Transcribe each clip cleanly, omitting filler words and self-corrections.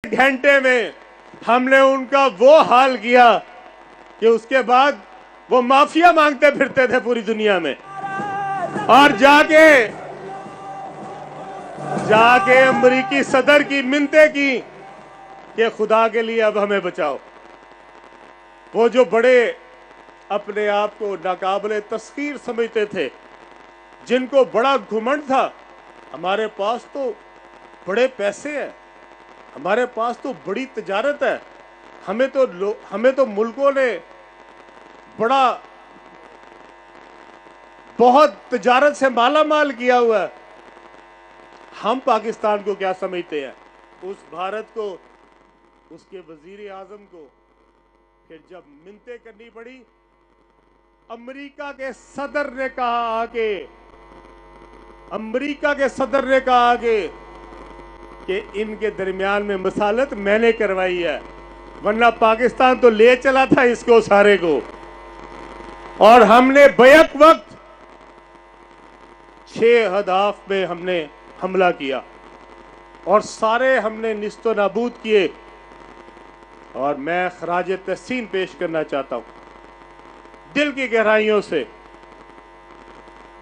घंटे में हमने उनका वो हाल किया कि उसके बाद वो माफिया मांगते फिरते थे पूरी दुनिया में, और जाके अमेरिकी सदर की मिन्नतें की कि खुदा के लिए अब हमें बचाओ। वो जो बड़े अपने आप को नाकाबिले तस्खीर समझते थे, जिनको बड़ा घुमंड था, हमारे पास तो बड़े पैसे हैं, हमारे पास तो बड़ी तिजारत है, हमें तो मुल्कों ने बहुत तिजारत से माला माल किया हुआ है। हम पाकिस्तान को क्या समझते हैं? उस भारत को, उसके वजीर आजम को फिर जब मिन्नतें करनी पड़ी, अमेरिका के सदर ने कहा आगे कि इनके दरमियान में मसालत मैंने करवाई है, वरना पाकिस्तान तो ले चला था इसको सारे को। और हमने बैक वक्त 6 अहदाफ में हमने हमला किया और सारे हमने निस्तो नाबूद किए। और मैं खराज तहसीन पेश करना चाहता हूं दिल की गहराइयों से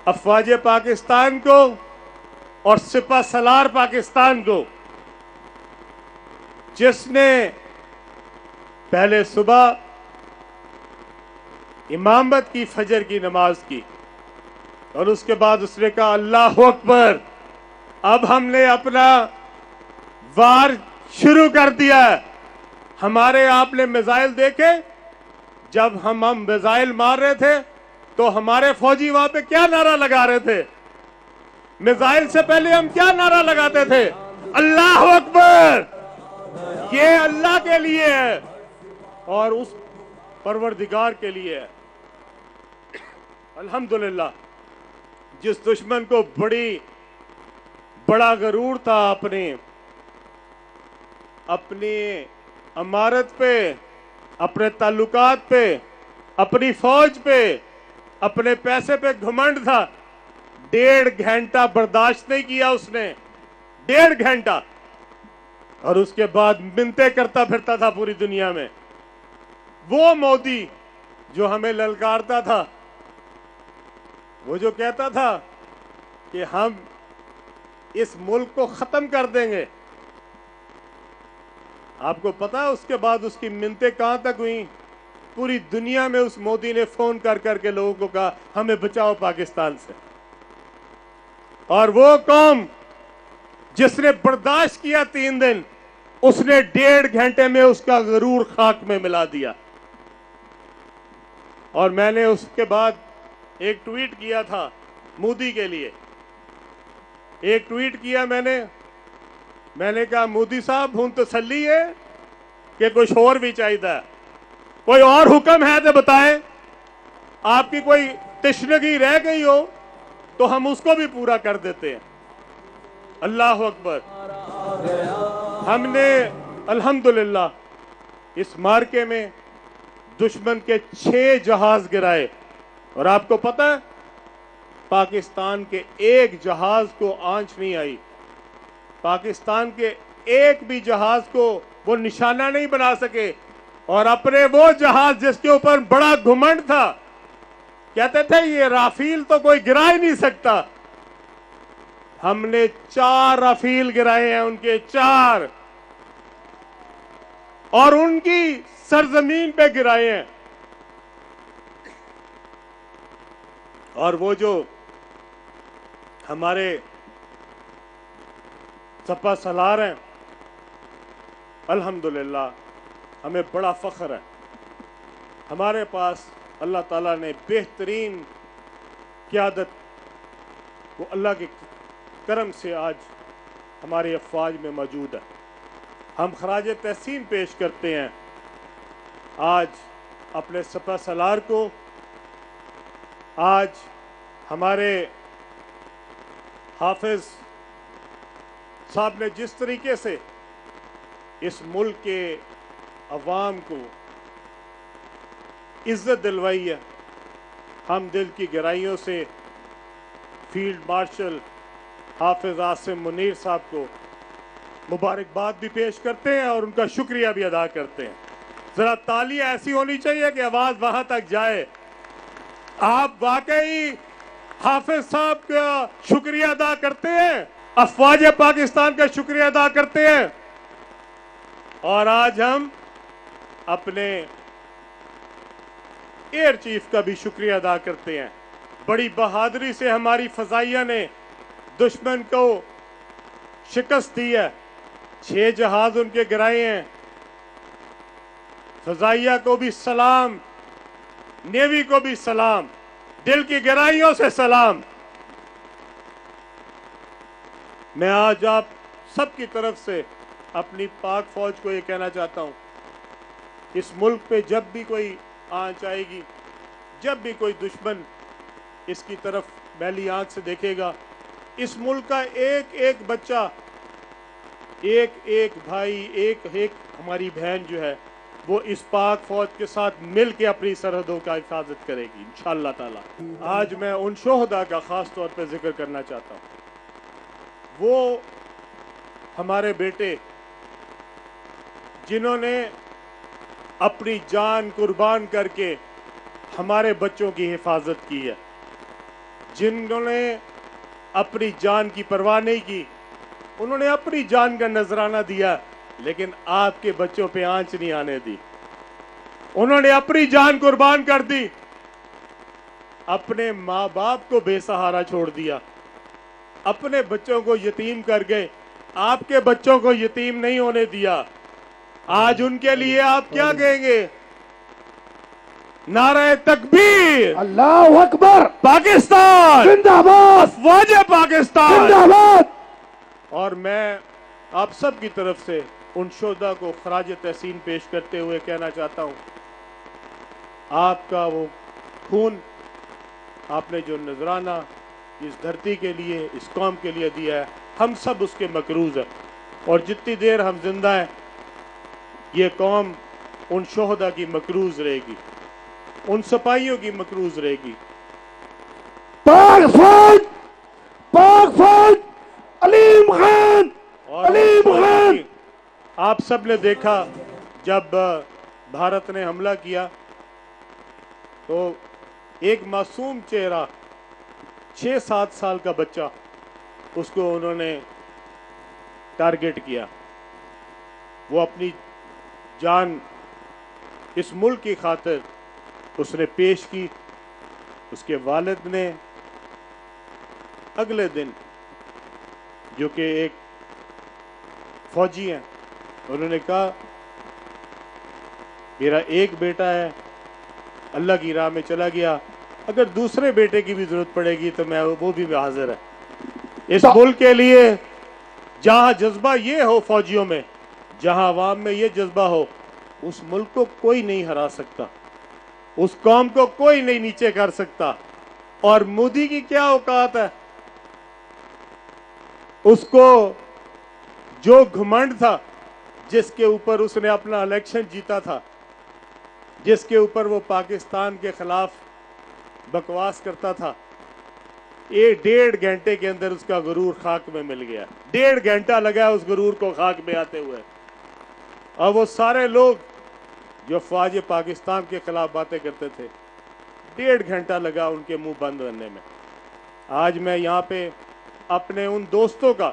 अफवाज पाकिस्तान को और सिपा सलार पाकिस्तान को, जिसने पहले सुबह इमामत की, फजर की नमाज की, और उसके बाद उसने कहा अल्लाह अकबर, अब हमने अपना वार शुरू कर दिया है। हमारे आपने मिसाइल देखे, जब हम मिसाइल मार रहे थे तो हमारे फौजी वहां पे क्या नारा लगा रहे थे? मिसाइल से पहले हम क्या नारा लगाते थे? अल्लाह अकबर। ये अल्लाह के लिए है और उस परवरदिगार के लिए है। अल्हम्दुलिल्लाह, जिस दुश्मन को बड़ा गरूर था अपनी अमारत पे, अपने ताल्लुकात पे, अपनी फौज पे, अपने पैसे पे घमंड था, 1.5 घंटा बर्दाश्त नहीं किया उसने, 1.5 घंटा। और उसके बाद मिन्नतें करता फिरता था पूरी दुनिया में। वो मोदी जो हमें ललकारता था, वो जो कहता था कि हम इस मुल्क को खत्म कर देंगे, आपको पता है उसके बाद उसकी मिन्नतें कहां तक हुई? पूरी दुनिया में उस मोदी ने फोन कर करके लोगों को कहा हमें बचाओ पाकिस्तान से। और वो कौम जिसने बर्दाश्त किया 3 दिन, उसने 1.5 घंटे में उसका गरूर खाक में मिला दिया। और मैंने उसके बाद एक ट्वीट किया था मोदी के लिए, एक ट्वीट किया मैंने कहा मोदी साहब हूं तसल्ली है कि कुछ और भी चाहिए, कोई और हुक्म है तो बताएं, आपकी कोई तशनगी रह गई हो तो हम उसको भी पूरा कर देते हैं। अल्लाह अकबर। हमने अल्हम्दुलिल्लाह इस मार्के में दुश्मन के 6 जहाज गिराए, और आपको पता है पाकिस्तान के एक जहाज को आंच नहीं आई, पाकिस्तान के एक भी जहाज को वो निशाना नहीं बना सके। और अपने वो जहाज जिसके ऊपर बड़ा घुमंड था, कहते थे ये राफेल तो कोई गिरा ही नहीं सकता, हमने 4 राफेल गिराए हैं, उनके 4, और उनकी सरजमीन पे गिराए हैं। और वो जो हमारे सपा सलार हैं, अल्हम्दुलिल्लाह हमें बड़ा फख्र है, हमारे पास अल्लाह ताला ने बेहतरीन क़यादत, वो अल्लाह के करम से आज हमारी अफवाज में मौजूद है। हम खराज तहसीन पेश करते हैं आज अपने सपा सलार को। आज हमारे हाफिज साहब ने जिस तरीके से इस मुल्क के अवाम को इज्जत दिलवाई है, हम दिल की गहराइयों से फील्ड मार्शल हाफिज आसिम मुनीर साहब को मुबारकबाद भी पेश करते हैं और उनका शुक्रिया भी अदा करते हैं। जरा तालियां ऐसी होनी चाहिए कि आवाज वहां तक जाए। आप वाकई हाफिज साहब का शुक्रिया अदा करते हैं, अफवाज पाकिस्तान का शुक्रिया अदा करते हैं। और आज हम अपने एयर चीफ का भी शुक्रिया अदा करते हैं। बड़ी बहादुरी से हमारी फजाइया ने दुश्मन को शिकस्त दी है। 6 जहाज उनके गिराए हैं। फजाइया को भी सलाम, नेवी को भी सलाम, दिल की गहराइयों से सलाम। मैं आज आप सबकी तरफ से अपनी पाक फौज को ये कहना चाहता हूं, इस मुल्क पे जब भी कोई आंच आएगी, जब भी कोई दुश्मन इसकी तरफ मैली आंख से देखेगा, इस मुल्क का एक एक बच्चा, एक एक भाई, एक एक हमारी बहन जो है, वो इस पाक फौज के साथ मिल के अपनी सरहदों का हिफाजत करेगी इंशाअल्लाह ताला। आज मैं उन शोहदा का खास तौर पे जिक्र करना चाहता हूँ। वो हमारे बेटे जिन्होंने अपनी जान कुर्बान करके हमारे बच्चों की हिफाजत की है, जिन्होंने अपनी जान की परवाह नहीं की, उन्होंने अपनी जान का नजराना दिया, लेकिन आपके बच्चों पे आंच नहीं आने दी। उन्होंने अपनी जान कुर्बान कर दी, अपने माँ बाप को बेसहारा छोड़ दिया, अपने बच्चों को यतीम कर गए, आपके बच्चों को यतीम नहीं होने दिया। आज उनके लिए आप क्या कहेंगे? नारे तकबीर, अल्लाहु अकबर, पाकिस्तान जिंदाबाद, अफवाज पाकिस्तान जिंदाबाद। और मैं आप सब की तरफ से उन शोहदा को खराज तहसीन पेश करते हुए कहना चाहता हूं, आपका वो खून, आपने जो नजराना इस धरती के लिए, इस कौम के लिए दिया है, हम सब उसके मकरूज हैं। और जितनी देर हम जिंदा हैं, ये कौम उन शोहदा की मकरूज रहेगी, उन सिपाहियों की मकरूज रहेगी। पाक फौज, पाक फौज, अलीम खान, अलीम खान। आप सब ने देखा जब भारत ने हमला किया तो एक मासूम चेहरा, 6-7 साल का बच्चा, उसको उन्होंने टारगेट किया। वो अपनी जान इस मुल्क की खातिर उसने पेश की। उसके वालिद ने अगले दिन, जो कि एक फौजी हैं, उन्होंने कहा मेरा एक बेटा है, अल्लाह की राह में चला गया, अगर दूसरे बेटे की भी जरूरत पड़ेगी तो मैं वो भी हाजिर है। इस मुल्क के लिए जहां जज्बा ये हो फौजियों में, जहां अवाम में ये जज्बा हो, उस मुल्क को कोई नहीं हरा सकता, उस कौम को कोई नहीं नीचे कर सकता। और मोदी की क्या औकात है? उसको जो घमंड था, जिसके ऊपर उसने अपना इलेक्शन जीता था, जिसके ऊपर वो पाकिस्तान के खिलाफ बकवास करता था, ये 1.5 घंटे के अंदर उसका गुरूर खाक में मिल गया। 1.5 घंटा लगा उस गुरूर को खाक में आते हुए। और वो सारे लोग जो फौज पाकिस्तान के खिलाफ बातें करते थे, 1.5 घंटा लगा उनके मुंह बंद करने में। आज मैं यहाँ पे अपने उन दोस्तों का,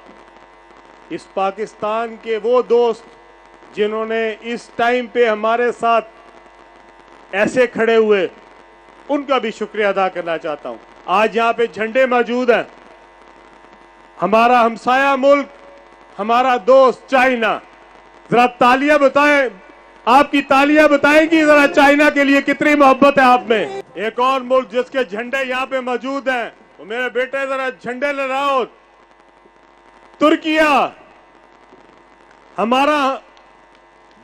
इस पाकिस्तान के वो दोस्त जिन्होंने इस टाइम पे हमारे साथ ऐसे खड़े हुए, उनका भी शुक्रिया अदा करना चाहता हूं। आज यहाँ पे झंडे मौजूद हैं। हमारा हमसाया मुल्क, हमारा दोस्त चाइना, जरा तालियां बताएं, आपकी तालियां बताएंगी जरा चाइना के लिए कितनी मोहब्बत है आप में। एक और मुल्क जिसके झंडे यहाँ पे मौजूद हैं, तो मेरे बेटे जरा झंडे लहराओ। तुर्किया, हमारा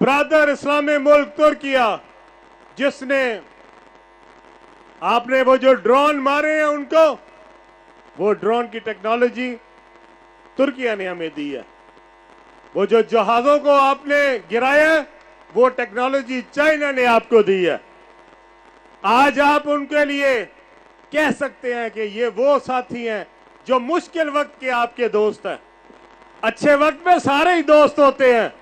ब्रदर इस्लामी मुल्क तुर्किया, जिसने आपने वो जो ड्रोन मारे हैं उनको, वो ड्रोन की टेक्नोलॉजी तुर्किया ने हमें दी है। वो जो जहाजों को आपने गिराया, वो टेक्नोलॉजी चाइना ने आपको दी है। आज आप उनके लिए कह सकते हैं कि ये वो साथी हैं जो मुश्किल वक्त के आपके दोस्त हैं। अच्छे वक्त में सारे ही दोस्त होते हैं,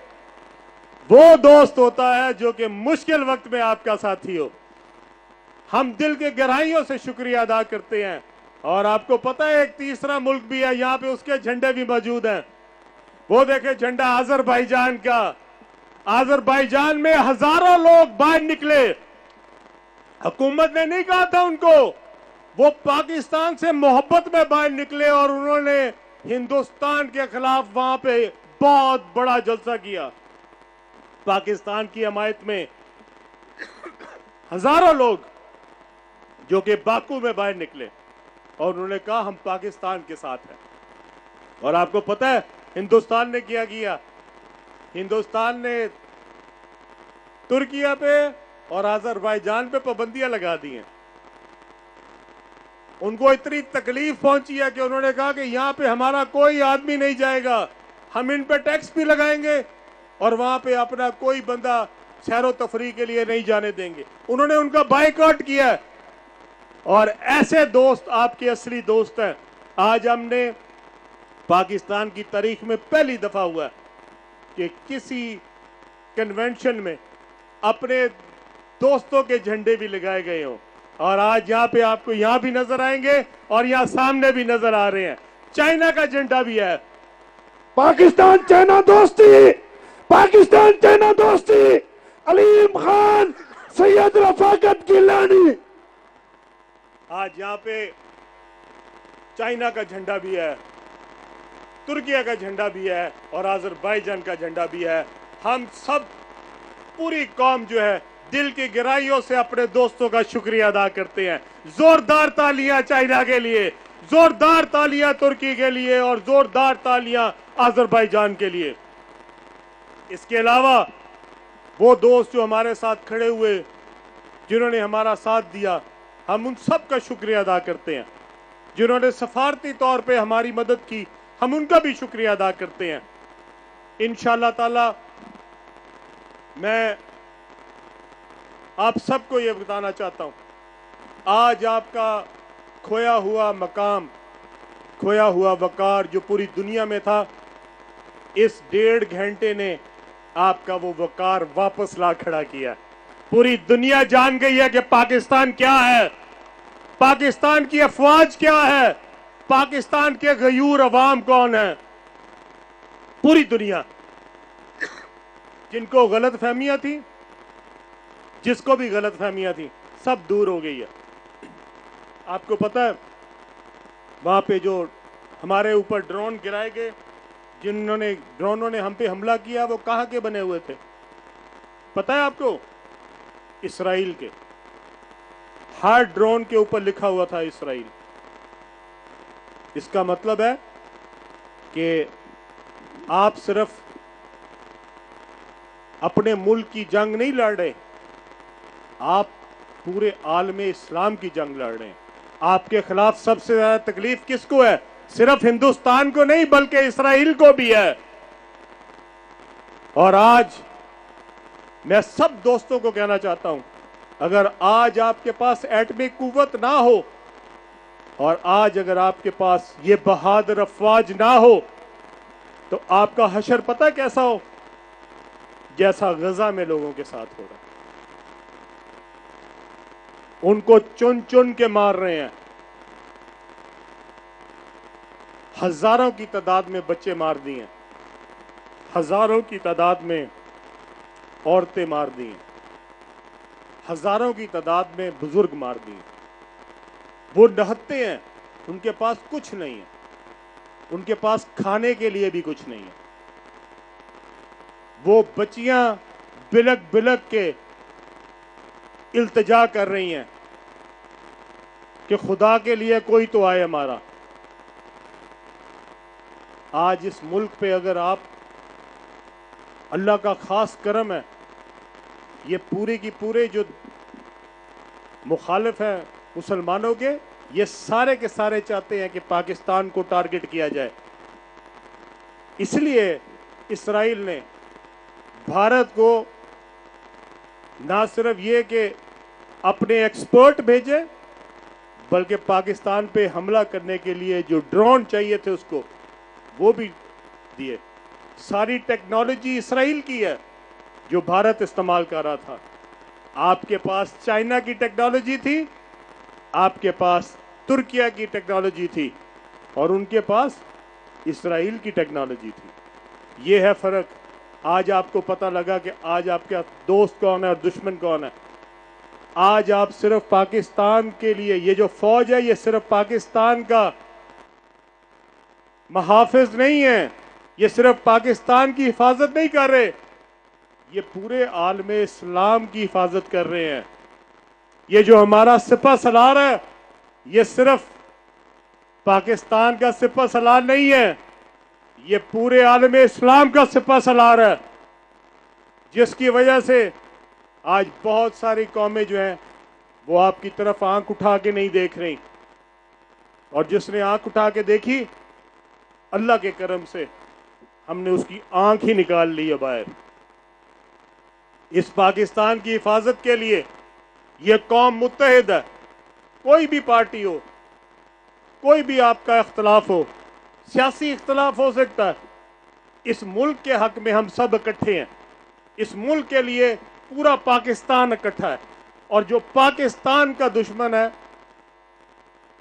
वो दोस्त होता है जो कि मुश्किल वक्त में आपका साथी हो। हम दिल के गहराइयों से शुक्रिया अदा करते हैं। और आपको पता है एक तीसरा मुल्क भी है यहाँ पे, उसके झंडे भी मौजूद हैं। वो देखे झंडा अजरबैजान का। अजरबैजान में हजारों लोग बाहर निकले, हुकूमत ने नहीं कहा था उनको, वो पाकिस्तान से मोहब्बत में बाहर निकले और उन्होंने हिंदुस्तान के खिलाफ वहां पे बहुत बड़ा जलसा किया। पाकिस्तान की हमायत में हजारों लोग जो कि बाकू में बाहर निकले और उन्होंने कहा हम पाकिस्तान के साथ हैं। और आपको पता है हिंदुस्तान ने क्या किया? हिंदुस्तान ने तुर्किया पे और अजरबैजान पे पाबंदियां लगा दी हैं। उनको इतनी तकलीफ पहुंची है कि उन्होंने कहा कि यहां पे हमारा कोई आदमी नहीं जाएगा, हम इन पे टैक्स भी लगाएंगे और वहां पे अपना कोई बंदा सैरो तफरी के लिए नहीं जाने देंगे। उन्होंने उनका बाइकआउट किया है। और ऐसे दोस्त आपके असली दोस्त हैं। आज हमने पाकिस्तान की तारीख में पहली दफा हुआ है कि किसी कन्वेंशन में अपने दोस्तों के झंडे भी लगाए गए हों। और आज यहाँ पे आपको यहाँ भी नजर आएंगे और यहाँ सामने भी नजर आ रहे हैं, चाइना का झंडा भी है। पाकिस्तान चाइना दोस्ती, पाकिस्तान चाइना दोस्ती, अलीम खान, सैयद रफाकत गिलानी। आज यहाँ पे चाइना का झंडा भी है, तुर्किया का झंडा भी है और अजरबैजान का झंडा भी है। हम सब पूरी कौम जो है दिल की गहराइयों से अपने दोस्तों का शुक्रिया अदा करते हैं। जोरदार तालियां चाइना के लिए, जोरदार तालियां तुर्की के लिए और जोरदार तालियां अजरबैजान के लिए। इसके अलावा वो दोस्त जो हमारे साथ खड़े हुए, जिन्होंने हमारा साथ दिया, हम उन सब का शुक्रिया अदा करते हैं। जिन्होंने सफारती तौर पे हमारी मदद की, हम उनका भी शुक्रिया अदा करते हैं। इंशाअल्लाह ताला मैं आप सबको ये बताना चाहता हूं, आज आपका खोया हुआ मकाम, खोया हुआ वकार जो पूरी दुनिया में था, इस 1.5 घंटे ने आपका वो वकार वापस ला खड़ा किया। पूरी दुनिया जान गई है कि पाकिस्तान क्या है, पाकिस्तान की अफवाज क्या है, पाकिस्तान के गयूर अवाम कौन है। पूरी दुनिया, जिनको गलत फहमियां थी, जिसको भी गलत फहमियां थी, सब दूर हो गई है। आपको पता है वहां पे जो हमारे ऊपर ड्रोन गिराए गए, जिन्होंने ड्रोनों ने हम पे हमला किया, वो कहां के बने हुए थे पता है आपको? इसराइल के। हर ड्रोन के ऊपर लिखा हुआ था इसराइल। इसका मतलब है कि आप सिर्फ अपने मुल्क की जंग नहीं लड़ रहे, आप पूरे आलमे इस्लाम की जंग लड़ रहे हैं। आपके खिलाफ सबसे ज्यादा तकलीफ किसको है? सिर्फ हिंदुस्तान को नहीं बल्कि इसराइल को भी है। और आज मैं सब दोस्तों को कहना चाहता हूं, अगर आज आपके पास एटमी कुव्वत ना हो और आज अगर आपके पास ये बहादुर अफवाज ना हो, तो आपका हशर पता कैसा हो? जैसा गजा में लोगों के साथ हो रहा है। उनको चुन चुन के मार रहे हैं। हजारों की तादाद में बच्चे मार दिए, हजारों की तादाद में औरतें मार दी, हजारों की तादाद में बुजुर्ग मार दिए। वो नहत्ते हैं, उनके पास कुछ नहीं है, उनके पास खाने के लिए भी कुछ नहीं है। वो बच्चियां बिलक बिलक के इल्तिजा कर रही हैं कि खुदा के लिए कोई तो आए हमारा। आज इस मुल्क पे अगर आप, अल्लाह का खास करम है, ये पूरे की पूरे जो मुखालिफ हैं मुसलमानों के, ये सारे के सारे चाहते हैं कि पाकिस्तान को टारगेट किया जाए। इसलिए इसराइल ने भारत को ना सिर्फ ये कि अपने एक्सपर्ट भेजे, बल्कि पाकिस्तान पे हमला करने के लिए जो ड्रोन चाहिए थे उसको वो भी दिए। सारी टेक्नोलॉजी इसराइल की है जो भारत इस्तेमाल कर रहा था। आपके पास चाइना की टेक्नोलॉजी थी, आपके पास तुर्किया की टेक्नोलॉजी थी, और उनके पास इसराइल की टेक्नोलॉजी थी। ये है फ़र्क। आज आपको पता लगा कि आज आपका दोस्त कौन है और दुश्मन कौन है। आज आप सिर्फ पाकिस्तान के लिए, ये जो फौज है ये सिर्फ पाकिस्तान का मुहाफिज नहीं है, ये सिर्फ पाकिस्तान की हिफाजत नहीं कर रहे, ये पूरे आलम इस्लाम की हिफाजत कर रहे हैं। ये जो हमारा सिपह सलार है ये सिर्फ पाकिस्तान का सिपह सलार नहीं है, ये पूरे आलम इस्लाम का सिपह सलार है, जिसकी वजह से आज बहुत सारी कौमें जो हैं वो आपकी तरफ आंख उठा के नहीं देख रही, और जिसने आंख उठा के देखी अल्लाह के करम से हमने उसकी आंख ही निकाल ली है बाहर। इस पाकिस्तान की हिफाजत के लिए ये कौम मुत्तहिद है। कोई भी पार्टी हो, कोई भी आपका इख्तलाफ हो, सियासी इख्तलाफ हो सकता है, इस मुल्क के हक में हम सब इकट्ठे हैं। इस मुल्क के लिए पूरा पाकिस्तान इकट्ठा है, और जो पाकिस्तान का दुश्मन है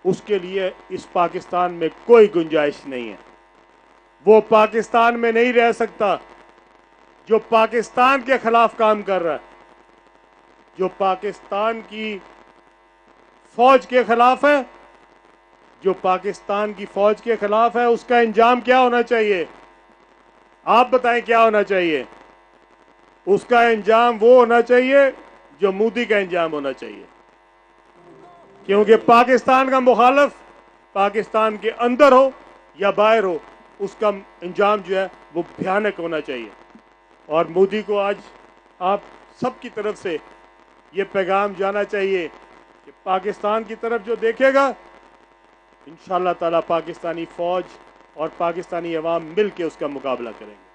उसके लिए इस पाकिस्तान में कोई गुंजाइश नहीं है। वो पाकिस्तान में नहीं रह सकता जो पाकिस्तान के खिलाफ काम कर रहा है, जो पाकिस्तान की फौज के खिलाफ है, जो पाकिस्तान की फौज के खिलाफ है। उसका इंजाम क्या होना चाहिए? आप बताएं क्या होना चाहिए? उसका इंजाम वो होना चाहिए जो मोदी का इंजाम होना चाहिए, क्योंकि पाकिस्तान का मुखालिफ पाकिस्तान के अंदर हो या बाहर हो, उसका इंजाम जो है वो भयानक होना चाहिए। और मोदी को आज आप सबकी तरफ से ये पैगाम जाना चाहिए कि पाकिस्तान की तरफ जो देखेगा इंशाअल्लाह ताला पाकिस्तानी फौज और पाकिस्तानी अवाम मिल के उसका मुकाबला करेंगे।